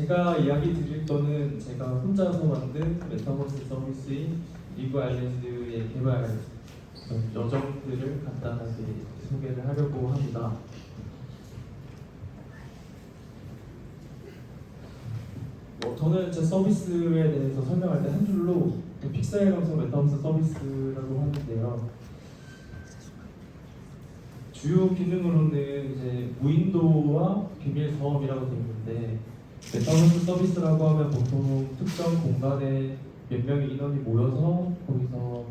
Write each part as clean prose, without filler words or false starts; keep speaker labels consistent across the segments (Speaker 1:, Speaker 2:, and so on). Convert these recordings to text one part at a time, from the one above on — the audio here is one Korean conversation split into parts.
Speaker 1: 제가 이야기 드릴 거는 제가 혼자서 만든 메타버스 서비스인 리브 아일랜드의 개발 여정들을 간단하게 소개를 하려고 합니다. 저는 제 서비스에 대해서 설명할 때 한 줄로 픽셀 감성 메타버스 서비스라고 하는데요. 주요 기능으로는 이제 무인도와 비밀 섬이라고 되어 있는데, 메타버스 서비스라고 하면 보통 특정 공간에 몇 명의 인원이 모여서 거기서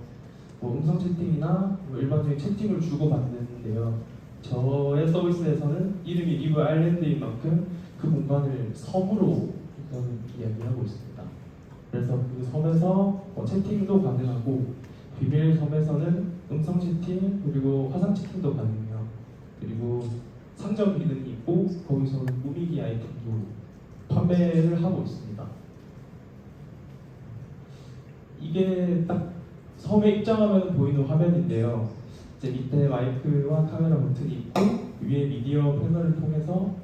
Speaker 1: 뭐 음성 채팅이나 뭐 일반적인 채팅을 주고받는데요. 저의 서비스에서는 이름이 리브 아일랜드인 만큼 그 공간을 섬으로 저는 이야기하고 있습니다. 그래서 그 섬에서 채팅도 가능하고, 비밀 섬에서는 음성 채팅 그리고 화상 채팅도 가능해요. 그리고 상점 기능이 있고, 거기서 꾸미기 아이템도 판매를 하고 있습니다. 이게 딱 섬에 입장하면 보이는 화면인데요. 이제 밑에 마이크와 카메라 버튼이 있고, 위에 미디어 패널을 통해서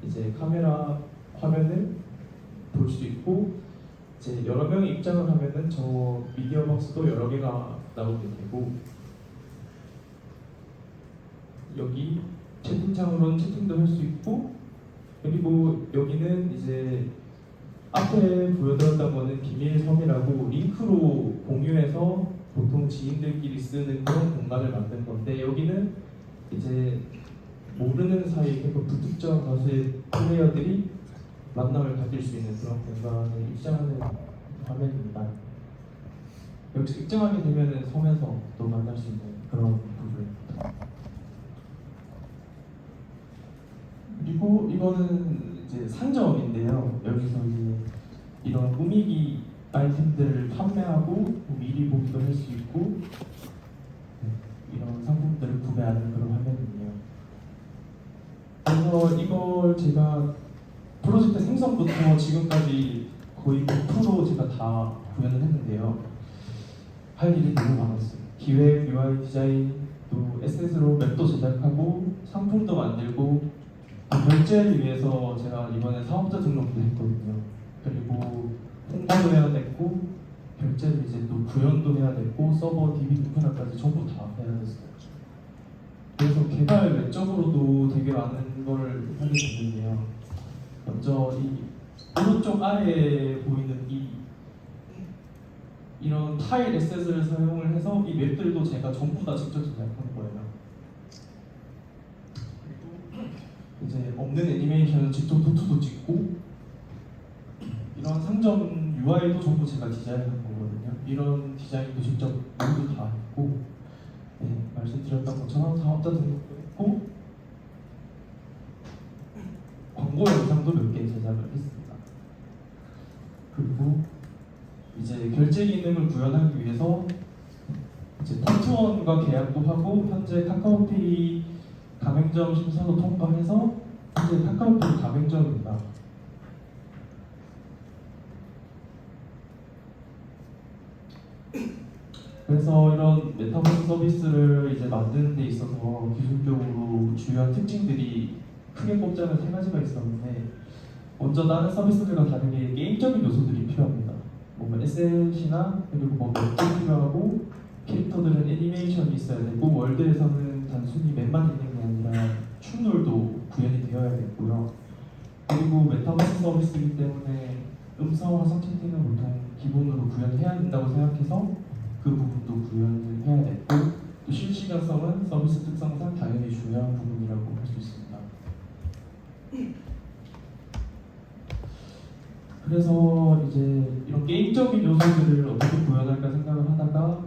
Speaker 1: 이제 카메라 화면을 볼 수 있고, 이제 여러 명이 입장을 하면은 저 미디어 박스도 여러 개가 나오게 되고, 여기 채팅창으로는 채팅도 할 수 있고, 그리고 여기는 이제 앞에 보여드렸던 거는 비밀섬이라고 링크로 공유해서 보통 지인들끼리 쓰는 그런 공간을 만든 건데, 여기는 이제 모르는 사이 그리고 불특정 다수의 플레이어들이 만남을 가질 수 있는 그런 공간을 입장하는 화면입니다. 여기서 입장하게 되면 섬에서 또 만날 수 있는 그런 부분입니다. 그리고 이거는 이제 상점인데요. 여기서 이제 이런 꾸미기 아이템들을 판매하고 미리 보기도 할 수 있고, 이런 상품들을 구매하는 그런 화면이에요. 그래서 이걸 제가 프로젝트 생성부터 지금까지 거의 100% 제가 다 구현을 했는데요. 할 일이 너무 많았어요. 기획, UI 디자인, 또 SNS로 맵도 제작하고 상품도 만들고, 결제를 위해서 제가 이번에 사업자 등록도 했거든요. 그리고 홍보도 해야 됐고, 결제를 이제 또 구현도 해야 됐고, 서버 DB 오픈까지 전부 다 해야 됐어요. 그래서 개발 외적으로도 되게 많은 걸 하게 됐는데요. 먼저 이 오른쪽 아래에 보이는 이런 타일 에셋을 사용을 해서 이 맵들도 제가 전부 다 직접 제작한 거예요. 이제 없는 애니메이션은 직접 노트도 찍고, 이런 상점 UI도 전부 제가 디자인한 거거든요. 이런 디자인도 직접 모두 다 했고, 말씀드렸던 것처럼 사업자 등록도 했고, 광고 영상도 몇 개 제작을 했습니다. 그리고 이제 결제 기능을 구현하기 위해서 이제 탑투원과 계약도 하고, 현재 카카오페이 가맹점 심사도 통과해서 이제 카카오페이 가맹점입니다. 그래서 이런 메타버스 서비스를 이제 만드는 데 있어서 기술적으로 주요한 특징들이 크게 꼽자면 세 가지가 있었는데, 먼저 다른 서비스들과 다르게 게임적인 요소들이 필요합니다. 뭔가 에셋이나 그리고 뭐 맵도 필요하고, 캐릭터들은 애니메이션이 있어야 되고, 월드에서는 단순히 맵만 있는 게 아니라 충돌도 구현이 되어야 되고요. 그리고 메타버스 서비스이기 때문에 음성 화상 채팅은 보통 기본으로 구현해야 된다고 생각해서 그 부분도 구현을 해야 됐고, 또 실시간성은 서비스 특성상 당연히 중요한 부분이라고 할 수 있습니다. 그래서 이제 이런 게임적인 요소들을 어떻게 구현할까 생각을 하다가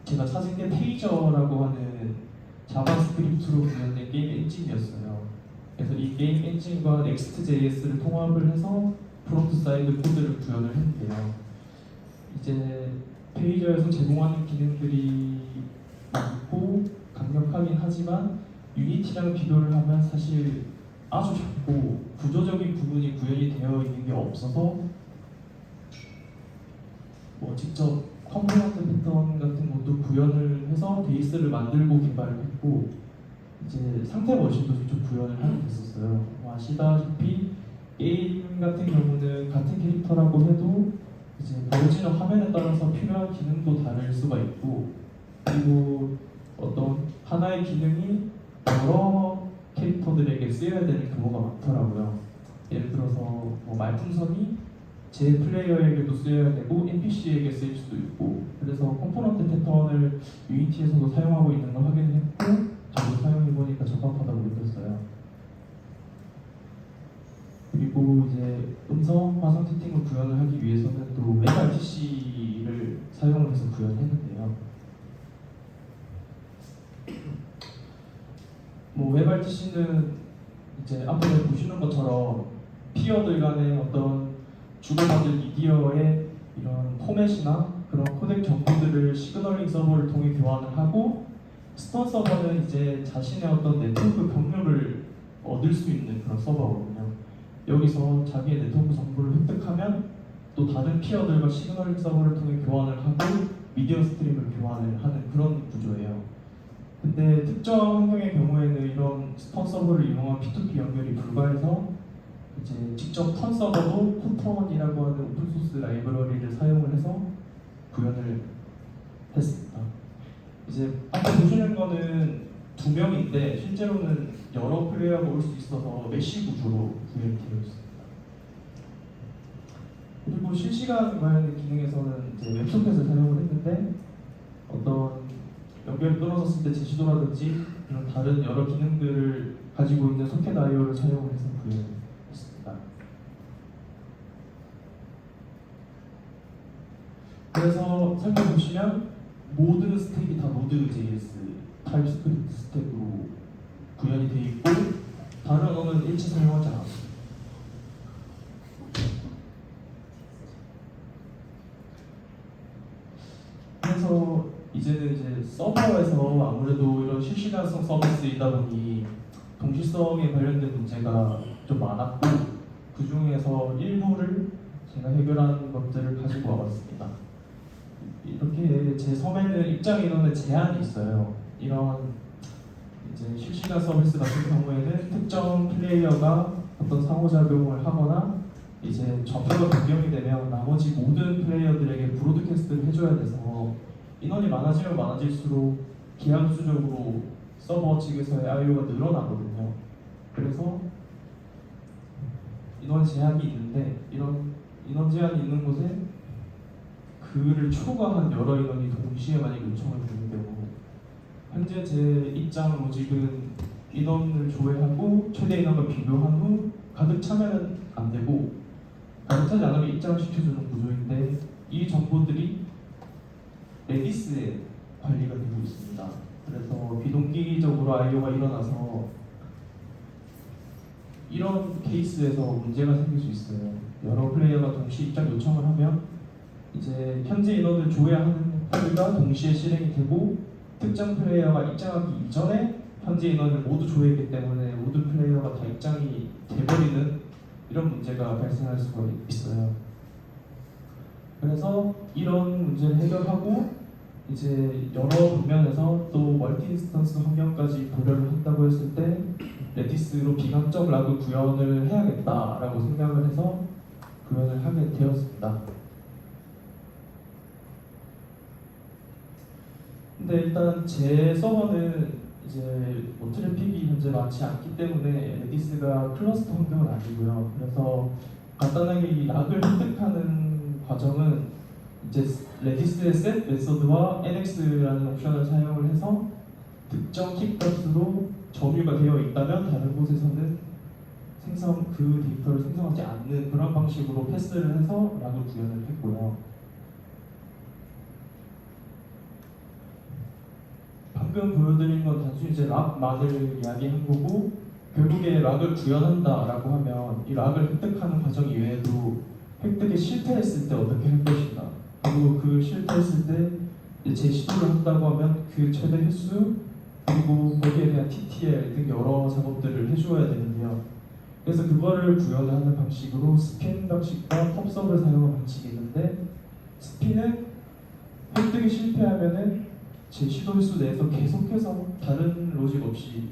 Speaker 1: 제가 찾은 게 페이저라고 하는 자바스크립트로 구현된 게임 엔진이었어요. 그래서 이 게임 엔진과 Next.js를 통합을 해서 프론트 사이드 코드를 구현을 했는데요. 이제 페이저에서 제공하는 기능들이 많고 강력하긴 하지만 유니티랑 비교를 하면 사실 아주 작고 구조적인 부분이 구현이 되어 있는 게 없어서 뭐 직접 컴포넌트 패턴 같은 것도 구현을 해서 베이스를 만들고 개발을 했고, 이제 상태 머신도 직접 구현을 하게 됐었어요. 아시다시피 게임 같은 경우는 같은 캐릭터라고 해도 이제 보여지는 화면에 따라서 필요한 기능도 다를 수가 있고, 그리고 어떤 하나의 기능이 여러 캐릭터들에게 쓰여야 되는 경우가 많더라고요. 예를 들어서 뭐 말풍선이 제 플레이어에게도 쓰여야 되고 NPC에게 쓰일 수도 있고, 그래서 컴포넌트 패턴을 유니티에서도 사용하고 있는 걸 확인했고 저도 사용해보니까 적합하다고 느꼈어요. 그리고 이제 음성 화상 채팅을 구현을 하기 위해서는 또 WebRTC를 사용을 해서 구현했는데요. 뭐 WebRTC는 이제 앞에 보시는 것처럼 피어들 간의 어떤 주고받을 미디어의 이런 포맷이나 그런 코덱 정보들을 시그널링 서버를 통해 교환을 하고, 스톤 서버는 이제 자신의 어떤 네트워크 경로를 얻을 수 있는 그런 서버거든요. 여기서 자기의 네트워크 정보를 획득하면 또 다른 피어들과 시그널링 서버를 통해 교환을 하고 미디어 스트림을 교환을 하는 그런 구조예요. 근데 특정 환경의 경우에는 이런 스톤 서버를 이용한 P2P 연결이 불가해서 이제 직접 턴 서버도 코턴이라고 하는 오픈소스 라이브러리를 사용을 해서 구현을 했습니다. 이제 앞에 보시는 거는 두 명인데 실제로는 여러 플레이어가 올 수 있어서 메쉬 구조로 구현이 되어 있습니다. 그리고 실시간 관련된 기능에서는 이제 웹소켓을 사용을 했는데, 어떤 연결이 끊어졌을 때 제시도라든지 그런 다른 여러 기능들을 가지고 있는 소켓 I/O를 사용을 해서 구현했습니다. 그래서 살펴보시면 모든 스택이 다 Node.js 타입스크립트 스택으로 구현이 되어 있고 다른 언어는 일체 사용하지 않았습니다. 그래서 이제는 이제 서버에서 아무래도 이런 실시간성 서비스이다 보니 동시성에 관련된 문제가 좀 많았고, 그 중에서 일부를 제가 해결한 것들을 가지고 와봤습니다. 이렇게 제 섬에는 입장 인원의 제한이 있어요. 이런 이제 실시간 서비스 같은 경우에는 특정 플레이어가 어떤 상호작용을 하거나 이제 좌표가 변경이 되면 나머지 모든 플레이어들에게 브로드캐스트를 해줘야 돼서 인원이 많아지면 많아질수록 기하급수적으로 서버 측에서의 I/O가 늘어나거든요. 그래서 인원 제한이 있는데, 이런 인원 제한이 있는 곳에 그를 초과한 여러 인원이 동시에 만약 요청을 드는 경우, 현재 제 입장 로직은 인원을 조회하고 최대 인원과 비교한 후 가득 차면 안 되고, 가득 차지 않으면 입장을 시켜주는 구조인데, 이 정보들이 레디스에 관리가 되고 있습니다. 그래서 비동기적으로 I/O가 일어나서 이런 케이스에서 문제가 생길 수 있어요. 여러 플레이어가 동시에 입장 요청을 하면 이제 현재 인원을 조회하는 코드가 동시에 실행이 되고, 특정 플레이어가 입장하기 이전에 현재 인원을 모두 조회했기 때문에 모든 플레이어가 다 입장이 돼버리는 이런 문제가 발생할 수가 있어요. 그래서 이런 문제를 해결하고 이제 여러 방면에서 또 멀티 인스턴스 환경까지 고려를 한다고 했을 때 레디스로 비강적 락을 구현을 해야겠다라고 생각을 해서 구현을 하게 되었습니다. 근데 일단 제 서버는 이제 뭐 트래픽이 현재 많지 않기 때문에 레디스가 클러스터 환경은 아니고요. 그래서 간단하게 이 락을 획득하는 과정은 이제 레디스의 set 메서드와 nx라는 옵션을 사용을 해서 특정 킥값으로 점유가 되어 있다면 다른 곳에서는 그 데이터를 생성하지 않는 그런 방식으로 패스를 해서 락을 구현을 했고요. 방금 보여드린 건 단순히 이제 락만을 이야기한 거고, 결국에 락을 구현한다라고 하면 이 락을 획득하는 과정 이외에도 획득에 실패했을 때 어떻게 할 것인가, 그리고 그 실패했을 때 재시도를 한다고 하면 그 최대 횟수, 그리고 거기에 대한 TTL 등 여러 작업들을 해줘야 되는데요. 그래서 그거를 구현을 하는 방식으로 스핀 방식과 펍섭을 사용하는 방식이 있는데, 스핀은 획득이 실패하면은 제시도 횟수 내에서 계속해서 다른 로직 없이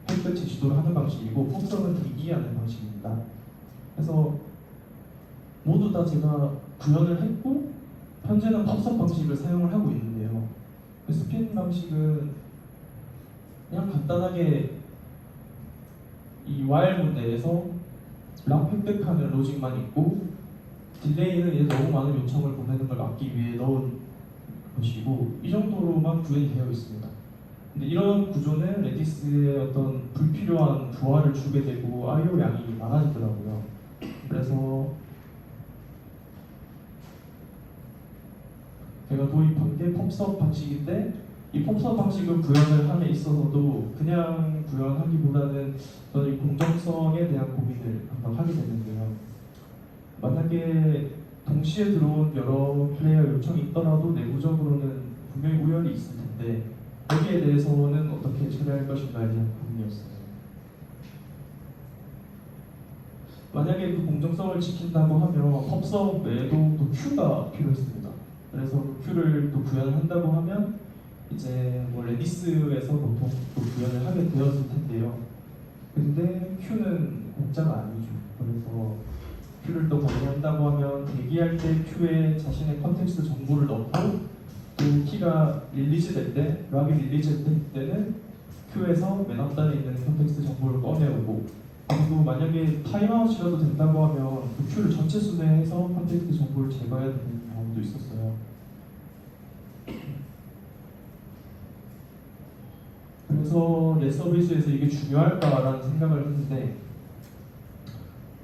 Speaker 1: 획득 제시도를 하는 방식이고, 펍섭은 대기하는 방식입니다. 그래서 모두 다 제가 구현을 했고 현재는 팝업 방식을 사용을 하고 있는데요. 그 스핀 방식은 그냥 간단하게 이 while 문 내에서 락 획득하는 로직만 있고 딜레이는 이제 너무 많은 요청을 보내는 걸 막기 위해 넣은 것이고 이 정도로만 구현이 되어 있습니다. 근데 이런 구조는 레디스에 어떤 불필요한 부하를 주게 되고 I/O 양이 많아지더라고요. 그래서 제가 도입한 게 popsup 방식인데 이 popsup 방식을 구현을 함에 있어서도 그냥 구현하기보다는 저는 이 공정성에 대한 고민을 항상 하게 되는데요. 만약에 동시에 들어온 여러 플레이어 요청이 있더라도 내부적으로는 분명히 우열이 있을 텐데 여기에 대해서는 어떻게 처리할 것인가에 대한 고민이었어요. 만약에 그 공정성을 지킨다고 하면 popsup 외에도 또 큐가 필요했습니다. 그래서 그 큐를 또 구현을 한다고 하면 이제 뭐 레디스에서 보통 또 구현을 하게 되었을 텐데요. 근데 큐는 공짜가 아니죠. 그래서 큐를 또 관리한다고 하면 대기할 때 큐에 자신의 컨텍스트 정보를 넣고 또 키가 릴리즈 될 때, 락이 릴리즈 될 때는 큐에서 맨 앞단에 있는 컨텍스트 정보를 꺼내오고 그리고 만약에 타임아웃이라도 된다고 하면 그 큐를 전체 순회해서 컨텍스트 정보를 제거해야 되는 경우도 있었어요. 그래서 내 서비스에서 이게 중요할까라는 생각을 했는데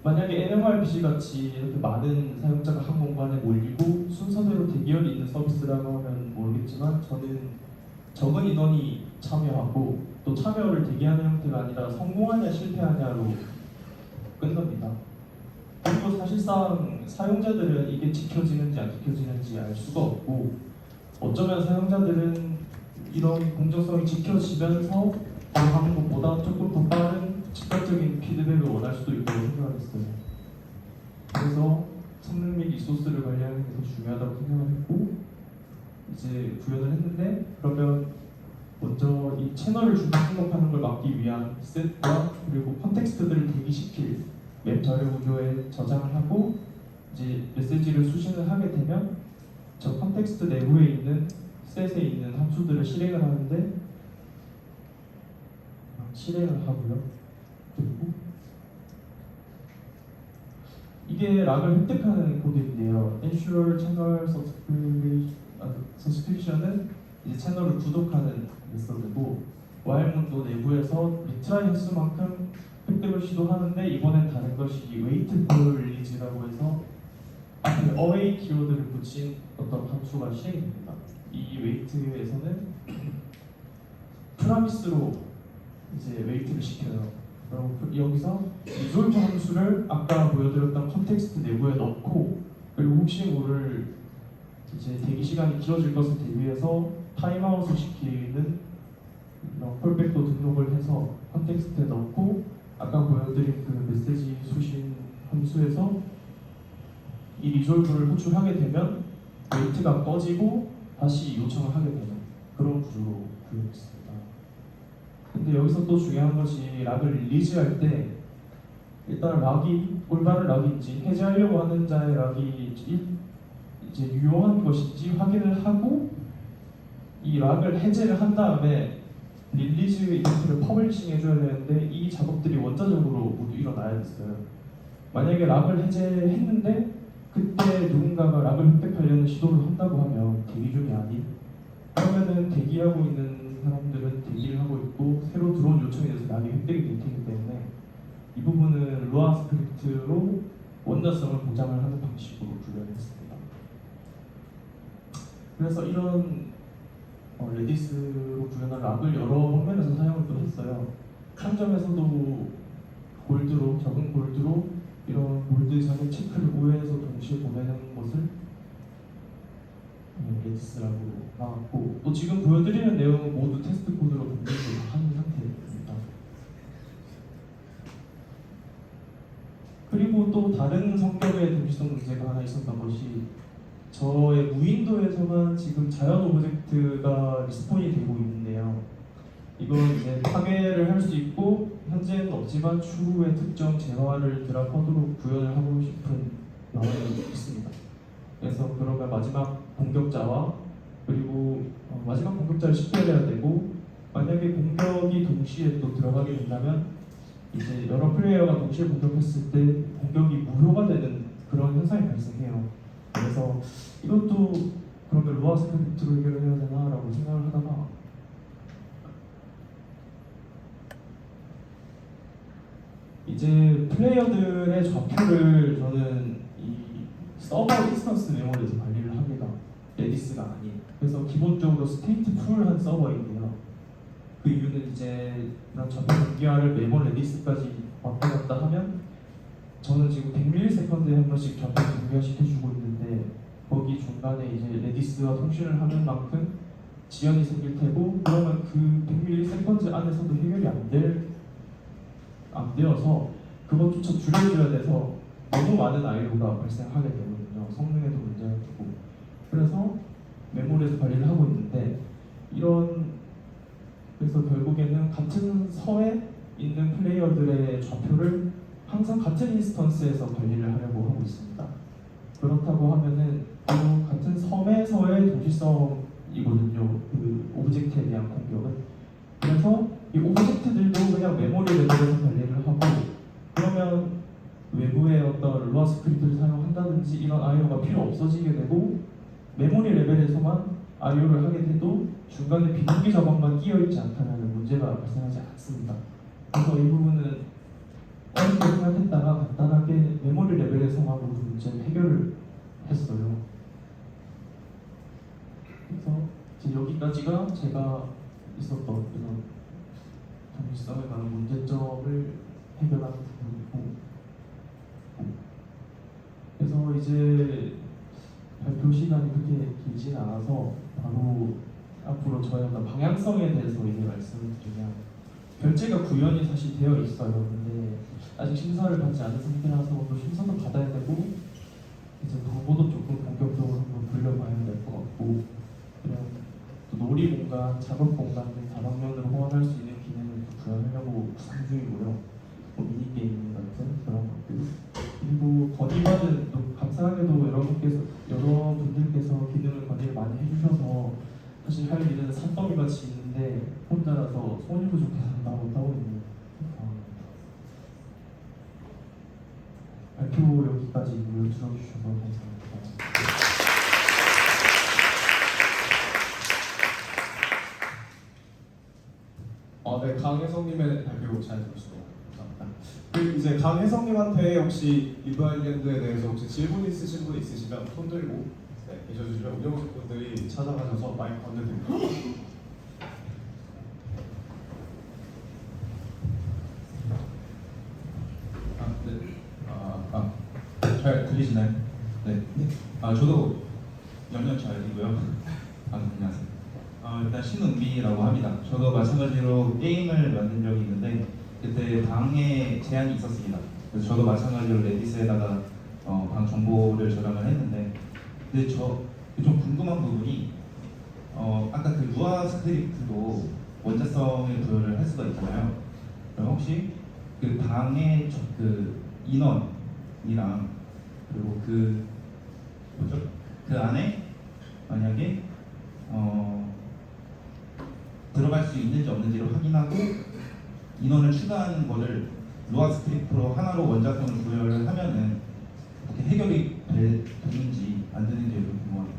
Speaker 1: 만약에 NMRPC 같이 이렇게 많은 사용자가 한 공간에 몰리고 순서대로 대기열이 있는 서비스라고 하면 모르겠지만 저는 적은 인원이 참여하고 또 참여를 대기하는 형태가 아니라 성공하냐 실패하냐로 끝납니다. 그리고 사실상 사용자들은 이게 지켜지는지 안 지켜지는지 알 수가 없고 어쩌면 사용자들은 이런 공정성이 지켜지면서 하는 것보다 조금 더 빠른 즉각적인 피드백을 원할 수도 있다고 생각을 했어요. 그래서 성능 및 리소스를 관리하는 게 더 중요하다고 생각을 했고 이제 구현을 했는데 그러면 먼저 이 채널을 중간 등록하는 걸 막기 위한 셋과 그리고 컨텍스트들을 대기시킬 맵 자료 구조에 저장을 하고 이제 메시지를 수신을 하게 되면 저 컨텍스트 내부에 있는 셋에 있는 함수들을 실행을 하는데 실행을 하고요. 그리고 이게 락을 획득하는 코드인데요. ensure channel subscription은 이제 채널을 구독하는 메서드고 while문도 내부에서 리트라이 횟수만큼 획득을 시도하는데 이번엔 다른 것이 wait for release라고 해서 앞에 await 키워드를 붙인 어떤 함수가 실행이 됩니다. 이 wait에서는 프라미스로 이제 wait를 시켜요. 그럼 여기서 resolve 함수를 아까 보여드렸던 컨텍스트 내부에 넣고 그리고 혹시 모를 이제 대기 시간이 길어질 것을 대비해서 타임아웃을 시키는 콜백도 등록을 해서 컨텍스트에 넣고 아까 보여드린 그 메시지 수신 함수에서 이 리졸브를 호출하게 되면 웨이트가 꺼지고 다시 요청을 하게 되는 그런 구조로 구현했습니다. 근데 여기서 또 중요한 것이 락을 릴리즈할 때 일단 락이 올바른 락인지 해제하려고 하는 자의 락이 이제 유용한 것인지 확인을 하고 이 락을 해제를 한 다음에 릴리즈 이벤트를 퍼블리싱 해줘야 되는데 이 작업들이 원자적으로 모두 일어나야 됐어요. 만약에 락을 해제했는데 그때 누군가가 락을 획득하려는 시도를 한다고 하면 대기 중이 아닌 그러면은 대기하고 있는 사람들은 대기를 하고 있고 새로 들어온 요청에 대해서 락이 획득이 될 테기 때문에 이 부분은 루아 스크립트로 원자성을 보장을 하는 방식으로 구현했습니다. 그래서 이런 레디스로 구현한 락을 여러 방면에서 사용을 또 했어요. 상점에서도 골드로 적은 골드로 이런 골드 자격 체크를 우회해서 동시에 보내는 것을 레디스라고 나왔고 또 지금 보여드리는 내용은 모두 테스트 코드로 분석을 하는 상태입니다. 그리고 또 다른 성격의 동시성 문제가 하나 있었던 것이 저의 무윈도에서만 지금 자연 오브젝트가 리스폰이 되고 있는데요. 이건 이제 파괴를 할 수 있고 현재 현재는 없지만 추후에 특정 재화를 드랍 코드로 구현을 하고 싶은 마음이 있습니다. 그래서 그러면 마지막 공격자와 그리고 마지막 공격자를 식별해야 되고, 만약에 공격이 동시에 또 들어가게 된다면 이제 여러 플레이어가 동시에 공격했을 때 공격이 무효가 되는 그런 현상이 발생해요. 그래서 이것도 그러면 루아 스크립트로 해결을 해야 되나라고 생각을 하다가, 이제 플레이어들의 좌표를 저는 이 서버 인스턴스 메모리에서 관리를 합니다. 레디스가 아닌. 그래서 기본적으로 스테이트 풀한 서버인데요. 그 이유는 이제 그런 좌표 변기화를 매번 레디스까지 왔다 갔다 하면, 저는 지금 100ms에 한 번씩 좌표 변기화 시켜주고 있는데, 거기 중간에 이제 레디스와 통신을 하는 만큼 지연이 생길 테고, 그러면 그 100ms 안에서도 해결이 안 되어서 그것조차 줄여줘야 돼서 너무 많은 IO가 발생하게 되거든요. 성능에도 문제가 되고. 그래서 메모리에서 관리를 하고 있는데, 그래서 결국에는 같은 서에 있는 플레이어들의 좌표를 항상 같은 인스턴스에서 관리를 하려고 하고 있습니다. 그렇다고 하면은 바로 같은 섬에서의 도시성이거든요. 그 오브젝트에 대한 공격은. 그래서 이 오브젝트들도 그냥 메모리 레벨에서 관리를 하고, 그러면 외부의 어떤 루아 스크립트를 사용한다든지 이런 IO가 필요 없어지게 되고, 메모리 레벨에서만 IO를 하게 돼도 중간에 비동기 자막만 끼어있지 않다면 문제가 발생하지 않습니다. 그래서 이 부분은 어렵게 생각했다가 간단하게 메모리 레벨에서만 모든 문제를 해결을 했어요. 그래서 이제 여기까지가 제가 있었던 이런 동일성에 관한 문제점을 해결하는 부분이고, 그래서 이제 발표 시간이 그렇게 길진 않아서 바로 앞으로 저의 어떤 방향성에 대해서 이제 말씀을 드리면, 결제가 구현이 사실 되어 있어요. 근데 아직 심사를 받지 않은 상태라서 또 심사도 받아야 되고, 이제 광고도 조금 본격적으로 한번 돌려봐야 될 것 같고, 그냥 또 놀이 공간, 작업 공간 등 다방면으로 호환할 수 있는 기능을 구현하려고 구상 중이고요. 뭐 미니게임 같은 그런 것들, 그리고 건의받은, 또 감사하게도 여러분들께서 기능을 건의를 많이 해주셔서 사실 할 일은 산더미같이 있는데 혼자라서 손이 부족해서 나 못하고 있는 상황입니다. 발표 여기까지 들어주셔서 감사합니다.
Speaker 2: 네, 강혜성님의 발표 잘 들었습니다. 감사합니다. 그리고 이제 강혜성님한테 혹시 리브아일랜드에 대해서 혹시 질문 있으신 분 있으시면 손 들고 계셔주시면 운영진 분들이 찾아가셔서 마이크 건네드립니다.
Speaker 3: 잘 들리시나요? 네. 저도 영년 차이고요. 안녕하세요. 일단 신은미라고 합니다. 저도 마찬가지로 게임을 만든 적이 있는데 그때 방에 제한이 있었습니다. 그래서 저도 마찬가지로 레디스에다가 방 정보를 저장을 했는데, 근데 좀 궁금한 부분이 아까 그 루아 스크립트도 원자성을 부여를 할 수가 있잖아요. 그럼 혹시 그 방의 그 인원이랑 그리고 그 안에 만약에 들어갈 수 있는지 없는지를 확인하고 인원을 추가하는 거를 루아 스크립트로 하나로 원자성을 구현을 하면은 어떻게 해결이 되는지 안 되는지 궁금합니다.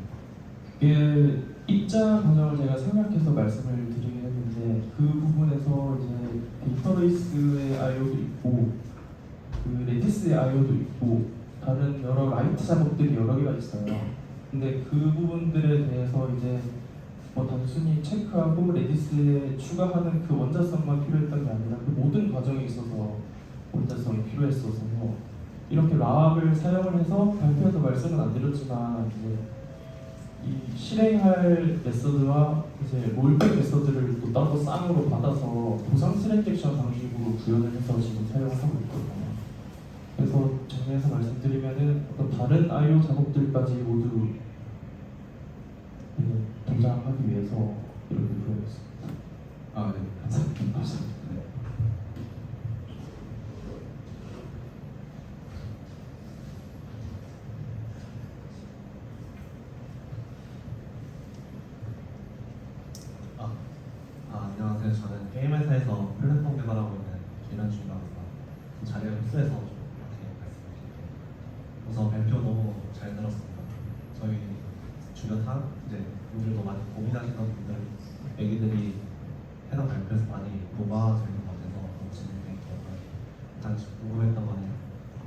Speaker 1: 그 입자 과정을 제가 생략해서 말씀을 드리긴 했는데, 그 부분에서 이제 데이터베이스의 IO도 있고 그 레디스의 IO도 있고 다른 여러 라이트 작업들이 여러 개가 있어요. 근데 그 부분들에 대해서 이제 뭐 단순히 체크하고 레디스에 추가하는 그 원자성만 필요했던 게 아니라 그 모든 과정에 있어서 원자성이 필요했어서 이렇게 락을 사용을 해서 발표에서 말씀은 안 드렸지만, 이제 이 실행할 메서드와 이제 롤백 메서드를 또 따로 쌍으로 받아서 보상 트랜잭션 방식으로 구현을 해서 지금 사용을 하고 있거든요. 그래서 정리해서 말씀드리면은 어떤 다른 I/O 작업들까지 모두 도장하기 위해서 이렇게 구현했습니다.
Speaker 3: 네. 감사합니다.
Speaker 4: 회사에서 플랫폼 개발하고 있는 기란 중이라서 그 자리를 흡수해서 좀 이렇게 말씀드릴게요. 우선 발표 너무 잘 들었습니다. 저희 주변 이제 분들도 많이 고민하시는 분들 얘기들이 해당 발표에서 많이 녹아들는 것 같아서 너무 재밌게 들었고요. 일단 궁금했던 거는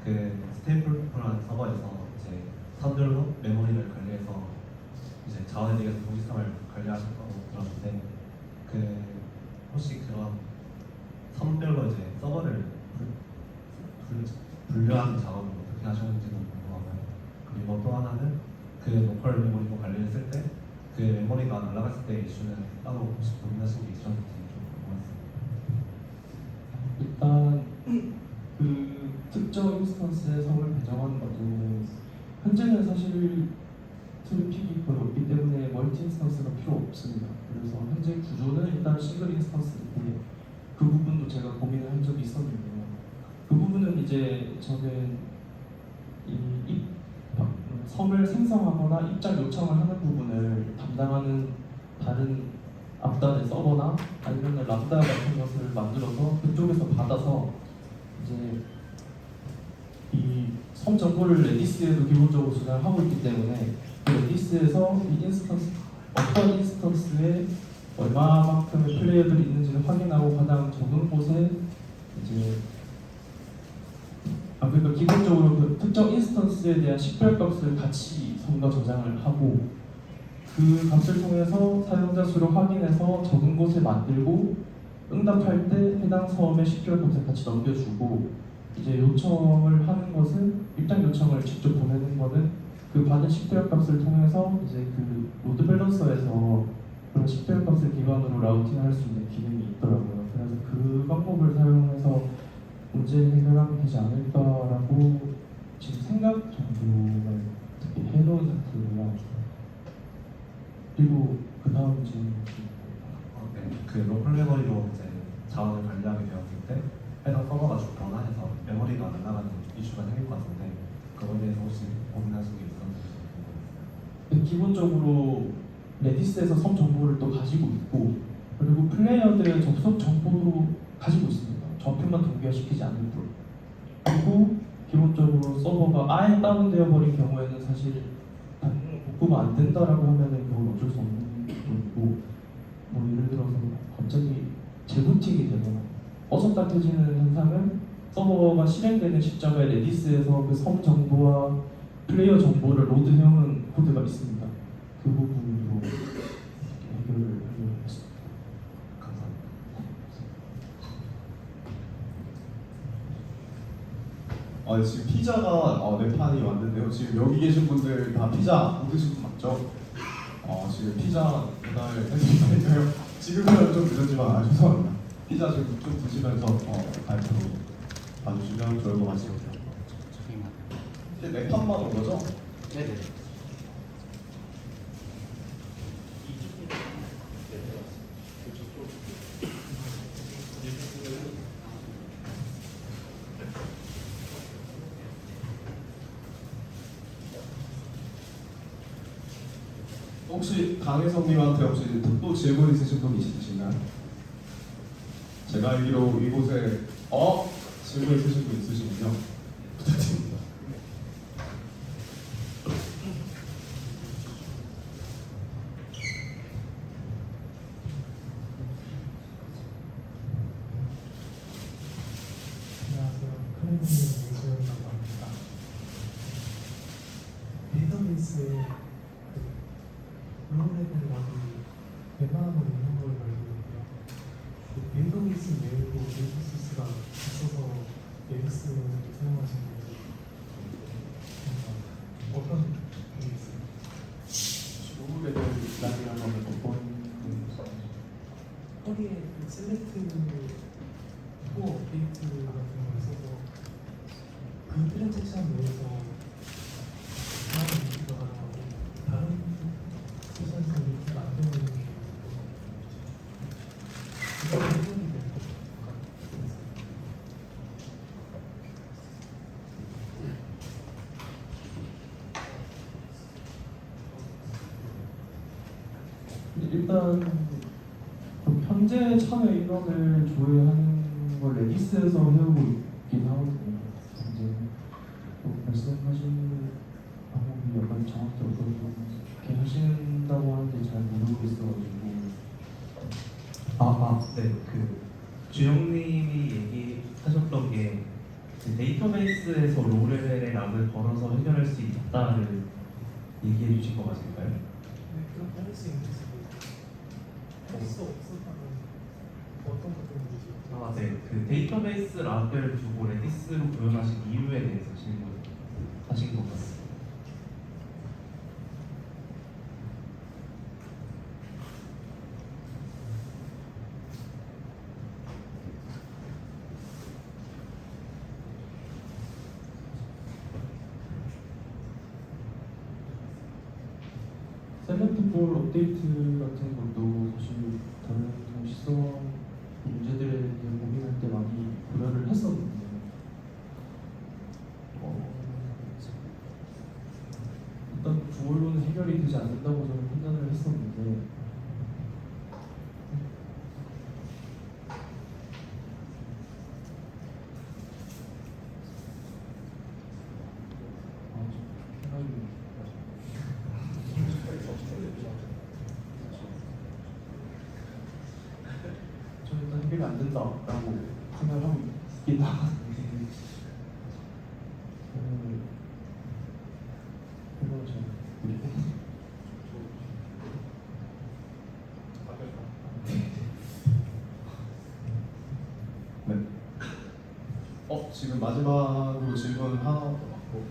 Speaker 4: 그 스테이플러라는 서버에서 이제 선별로 메모리를 관리해서 이제 자원에 대해서 동시성을 관리하셨다고 들었는데 그 혹시 그런 선별로 이제 서버를 분류하는 작업을 어떻게 하셨는지도 궁금하고요. 그리고 또 하나는 그 로컬 메모리 관리했을 때 그 메모리가 날아갔을 때 이슈는 따로 혹시 고민하신 게 있었는지 좀 궁금했습니다.
Speaker 1: 일단 그 특정 인스턴스의 성을 배정하는 것도 현재는 사실 트래픽이 거의 없기 때문에 멀티 인스턴스가 필요 없습니다. 그래서 현재 구조는 일단 싱글 인스턴스인데 그 부분도 제가 고민을 한 적이 있었는데요. 그 부분은 이제 저는 섬을 생성하거나 입장 요청을 하는 부분을 담당하는 다른 앞단의 서버나 아니면 람다 같은 것을 만들어서 그쪽에서 받아서 이제 이 섬 정보를 레디스에도 기본적으로 저장하고 있기 때문에 그 레디스에서 이 인스턴스 어떤 인스턴스에 얼마만큼의 플레이어들이 있는지를 확인하고 가장 적은 곳에 이제 그러니까 기본적으로 그 특정 인스턴스에 대한 식별값을 같이 선거 저장을 하고 그 값을 통해서 사용자 수를 확인해서 적은 곳에 만들고 응답할 때 해당 섬의 식별값을 같이 넘겨주고 이제 요청을 하는 것은 입장 요청을 직접 보내는 것은 그 받은 식별값을 통해서 이제 그 로드 밸런서에서 그런 식별값을 기반으로 라우팅할 수 있는 기능이 있더라고요. 그래서 그 방법을 사용해서 문제 해결하면 되지 않을까라고 지금 생각 정도를 특히 해놓은 상태고요. 그리고 그 다음 질문.
Speaker 4: 네. 그 로컬 메모리로 이제 자원을 관리하게 되었을 때 해당 서버가 좀 변화해서 메모리가 안 나가는 이슈가 생길 것 같은데 그거에 대해서 혹시 고민하신 게 있었는지 궁금해요.
Speaker 1: 기본적으로 레디스에서 섬 정보를 또 가지고 있고 그리고 플레이어들의 접속 정보도 가지고 있습니다. 좌표만 동기화시키지 않는 분. 그리고 기본적으로 서버가 아예 다운되어 버린 경우에는 사실 복구가 안 된다라고 하면은 그건 어쩔 수 없는 부분이고 뭐 예를 들어서 갑자기 재부팅이 되거나 어설다 켜지는 현상은 서버가 실행되는 시점에 레디스에서 그 섬 정보와 플레이어 정보를 로드해오는 코드가 있습니다. 그 부분으로 해결을 하려고 했습니다.
Speaker 4: 감사합니다.
Speaker 2: 지금 피자가 네 판이 왔는데요. 지금 여기 계신 분들 다 피자 못 드신 분 맞죠? 지금 피자 배달해드릴까요? 지금은 좀 늦었지만 죄송합니다. 피자 지금 좀 드시면서 발표로 봐주시면 좋을 것 같습니다. 이제 네 판만 온 거죠?
Speaker 5: 네네.
Speaker 2: 혹시 강혜성님한테 혹시 또 질문 있으신 분 있으신가요? 제가 알기로 이곳에 질문 있으신 분 있으시군요. 부탁드립니다.
Speaker 6: 안녕하세요. 클래님 이소영이라고 합니다. 데이터베이스에 그 롤레벨하고 웬만한 거 있는 걸 알고 있고요. 그 데이터베이스 외에도 데이터소스가 있어서 AX를 사용하시는 건지 어떤 게 있어요?
Speaker 1: 롤레벨 라인이라는 건 어떤
Speaker 6: 거기에 그 셀렉트 코 업데이트 같은 걸 써서 그 트랜잭션 내에서 다른 리뷰가 가능하고 다른 세션에서 리뷰가 안 되는 게 이거 해결이 되는 것 같아요.
Speaker 1: 일단 그럼 현재 참여 인원을 조회하는 걸 레디스에서 해오고 있긴 하거든요. 이제 또 말씀하신 방법이 약간 정확히 어떻게 하신다고 하는데 잘 모르겠어가지고.
Speaker 4: 네, 그 주영님이 얘기하셨던 게 데이터베이스에서 로 레벨의 락을 걸어서 해결할 수 있다를 얘기해 주신 거 맞을까요?
Speaker 6: 네, 그렇게 할 수 있는지 할수 없었다면 어떤 것 때문이지?
Speaker 4: 네, 그 데이터베이스 락을 두고 레디스로 구현하신 이유에 대해서 질문하신 것 같습니다.
Speaker 1: 셀렉트볼 업데이트 같은 것도 사실 다른 동시성 문제들에 대해 고민할 때 많이 고려를 했었는데 일단 그걸로는 해결이 되지 않는다고 저는 판단을 했었는데 저는 일단 해결이 안 된다라고 생각을 하고 있긴 하거든요. 해결을 잘 모르겠어요.
Speaker 2: 네. 지금 마지막으로 질문 하나 더 받고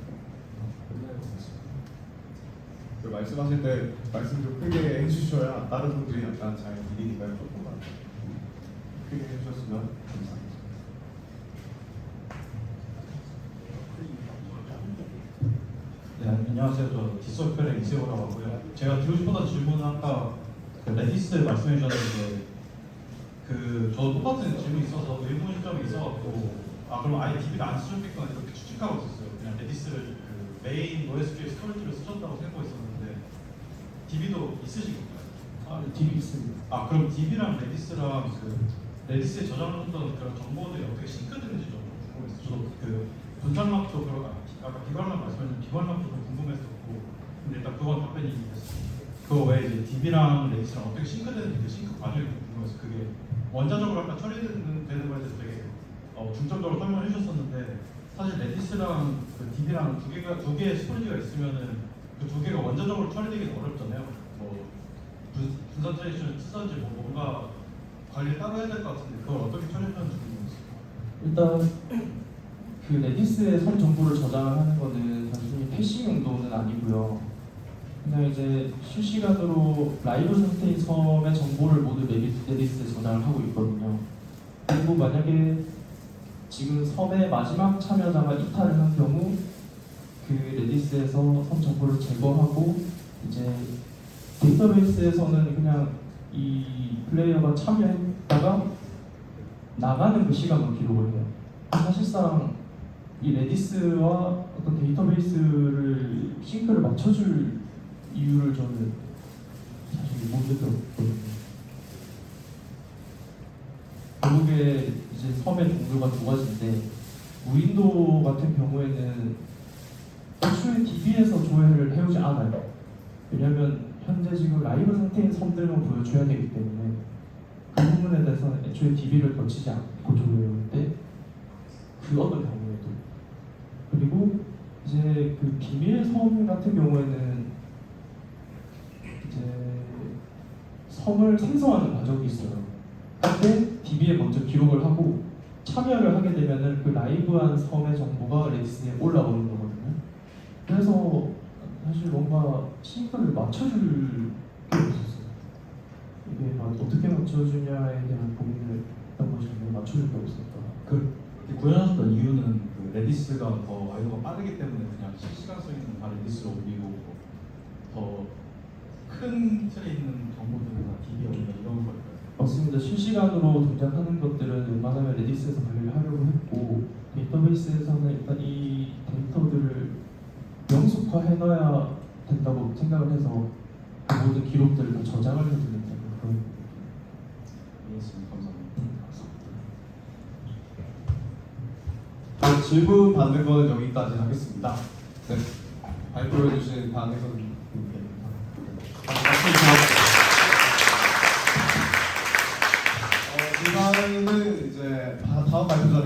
Speaker 2: 끝낼 것 같습니다. 그 말씀하실 때 말씀 좀 크게 해주셔야 다른 분들이 약간 잘 들리니까요. 조금만 크게 해주셨으면 감사합니다.
Speaker 3: 네, 안녕하세요. 저 디스오펠의 이세호라고 하고요. 제가 드리고 싶었던 질문은 아까 그 레디스 말씀해 주셨는데 저 똑같은 질문이 있어서 의문점이 있어갖고 그럼 아예 DB를 안 쓰셨겠구나 이렇게 추측하고 있었어요. 그냥 레디스를 그 메인 NoSQL 스토리지로 쓰셨다고 생각하고 있었는데 DB도 있으신 건가요?
Speaker 1: DB 있습니다.
Speaker 3: 그럼 DB랑 레디스랑 레디스에 저장하셨던 그런 정보들이 어떻게 싱크되는지 좀 궁금했어요. 저도 그 분산락도 아까 비관락 말씀하신 비관락도 좀 궁금했었고 근데 일단 그건 답변이 됐어요. 그거 외에 이제 DB랑 레디스랑 어떻게 싱크되는지 그 싱크 과정이 좀 궁금해서 그게 원자적으로 아까 처리되는 거에 대해서 되게 중점적으로 설명해 주셨었는데 사실 레디스랑 그 DB랑 두 개의 스토리지가 있으면은 그 두 개가 원자적으로 처리되기는 어렵잖아요. 분산 트레이션을 쓰든지 뭔가 관리를 따로 해야 될 것 같은데 그걸 어떻게 처리하는지 궁금했어요.
Speaker 1: 일단 그 레디스에 섬 정보를 저장하는 거는 단순히 캐싱 용도는 아니고요. 그냥 이제 실시간으로 라이브 상태인 섬의 정보를 모두 레디스에 저장을 하고 있거든요. 그리고 만약에 지금 섬의 마지막 참여자가 이탈을 한 경우 그 레디스에서 섬 정보를 제거하고 이제 데이터베이스에서는 그냥 이 플레이어가 참여했다가 나가는 그 시간만 기록을 해요. 사실상 이 레디스와 어떤 데이터베이스를 싱크를 맞춰줄 이유를 저는 사실 못 느꼈거든요. 결국에 이제 섬의 종류가 두 가지인데 무인도 같은 경우에는 애초에 DB에서 조회를 해오지 않아요. 왜냐하면 현재 지금 라이브 상태인 섬들만 보여줘야 되기 때문에 그 부분에 대해서는 애초에 DB를 거치지 않고 조회해오는데 그 어떤 경우에도 그리고 이제 그 비밀 섬 같은 경우에는 이제 섬을 생성하는 과정이 있어요. 그때 DB에 먼저 기록을 하고 참여를 하게 되면은 그 라이브한 섬의 정보가 레디스에 올라오는 거거든요. 그래서 사실 뭔가 싱크를 맞춰줄 게 없었어요. 이게 어떻게 맞춰주냐에 대한 고민을 했던 것이 아니라 맞춰줄 게 없었다.
Speaker 3: 구현하셨던 이유는 그 레디스가 더 아이도가 빠르기 때문에 그냥 실시간성 있는 다 레디스로 올리고 더 큰 틀에 있는 정보들은 다 DB에 올리고 이런 걸까요?
Speaker 1: 맞습니다. 실시간으로 동작하는 것들은 웬만하면 레디스에서 관리를 하려고 했고 데이터베이스에서는 일단 이 데이터들을 명숙화해놔야 된다고 생각을 해서 그 모든 기록들을 다 저장을 해두겠다는 그런
Speaker 2: 알겠습니다. 감사합니다. 질문 받는 거는 여기까지 하겠습니다. 네, 발표해 주신 강혜선 님께 감사합니다. 이번에는 이제 다음 발표자는